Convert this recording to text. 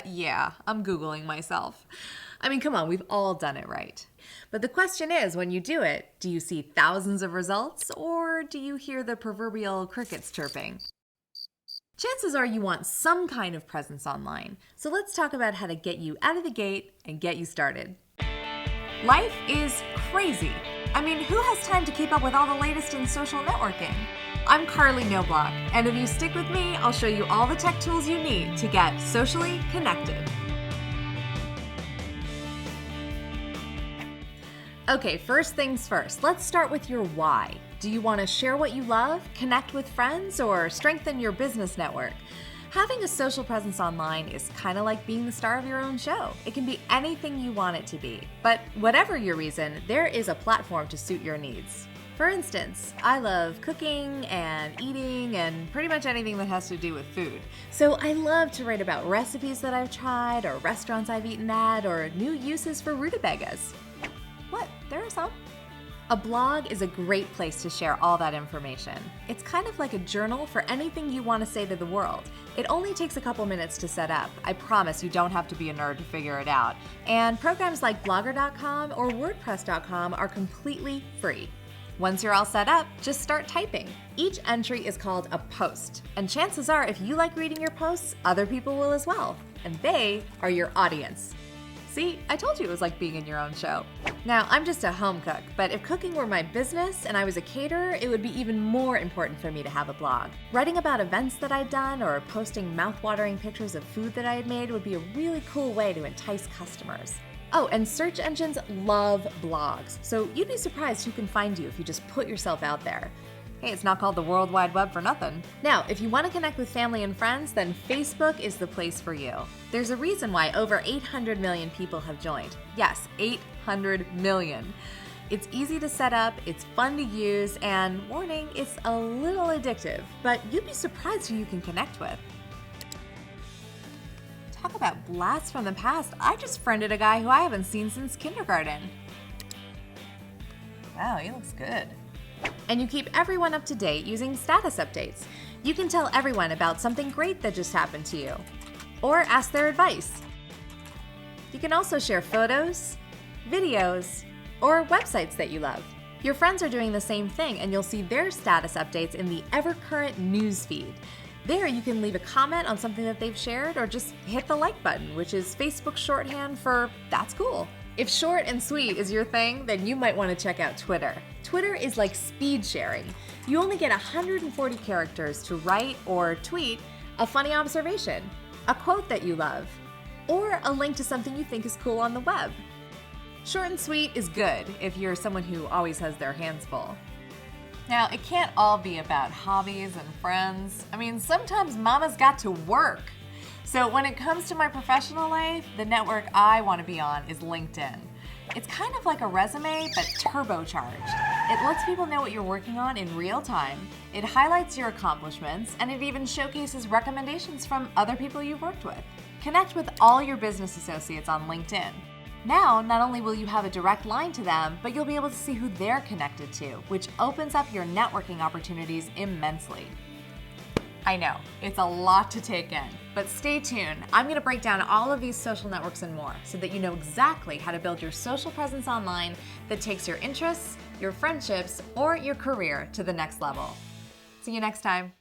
Yeah, I'm Googling myself. I mean, come on, we've all done it, right? But the question is, when you do it, do you see thousands of results or do you hear the proverbial crickets chirping? Chances are you want some kind of presence online. So let's talk about how to get you out of the gate and get you started. Life is crazy. I mean, who has time to keep up with all the latest in social networking? I'm Carley Knobloch, and if you stick with me, I'll show you all the tech tools you need to get socially connected. Okay, first things first, let's start with your why. Do you want to share what you love, connect with friends, or strengthen your business network? Having a social presence online is kind of like being the star of your own show. It can be anything you want it to be. But whatever your reason, there is a platform to suit your needs. For instance, I love cooking and eating and pretty much anything that has to do with food. So I love to write about recipes that I've tried, or restaurants I've eaten at, or new uses for rutabagas. What? There are some? A blog is a great place to share all that information. It's kind of like a journal for anything you want to say to the world. It only takes a couple minutes to set up. I promise you don't have to be a nerd to figure it out. And programs like Blogger.com or WordPress.com are completely free. Once you're all set up, just start typing. Each entry is called a post. And chances are, if you like reading your posts, other people will as well. And they are your audience. See, I told you it was like being in your own show. Now, I'm just a home cook, but if cooking were my business and I was a caterer, it would be even more important for me to have a blog. Writing about events that I'd done or posting mouth-watering pictures of food that I had made would be a really cool way to entice customers. Oh, and search engines love blogs, so you'd be surprised who can find you if you just put yourself out there. Hey, it's not called the World Wide Web for nothing. Now, if you want to connect with family and friends, then Facebook is the place for you. There's a reason why over 800 million people have joined. Yes, 800 million. It's easy to set up, it's fun to use, and warning, it's a little addictive, but you'd be surprised who you can connect with. Talk about blasts from the past. I just friended a guy who I haven't seen since kindergarten. Wow, he looks good. And you keep everyone up to date using status updates. You can tell everyone about something great that just happened to you, or ask their advice. You can also share photos, videos, or websites that you love. Your friends are doing the same thing, and you'll see their status updates in the ever-current news feed. There you can leave a comment on something that they've shared, or just hit the like button, which is Facebook's shorthand for "that's cool." If short and sweet is your thing, then you might want to check out Twitter. Twitter is like speed sharing. You only get 140 characters to write or tweet a funny observation, a quote that you love, or a link to something you think is cool on the web. Short and sweet is good if you're someone who always has their hands full. Now, it can't all be about hobbies and friends. I mean, sometimes mama's got to work. So when it comes to my professional life, the network I want to be on is LinkedIn. It's kind of like a resume, but turbocharged. It lets people know what you're working on in real time. It highlights your accomplishments, and it even showcases recommendations from other people you've worked with. Connect with all your business associates on LinkedIn. Now, not only will you have a direct line to them, but you'll be able to see who they're connected to, which opens up your networking opportunities immensely. I know, it's a lot to take in, but stay tuned. I'm going to break down all of these social networks and more so that you know exactly how to build your social presence online that takes your interests, your friendships, or your career to the next level. See you next time.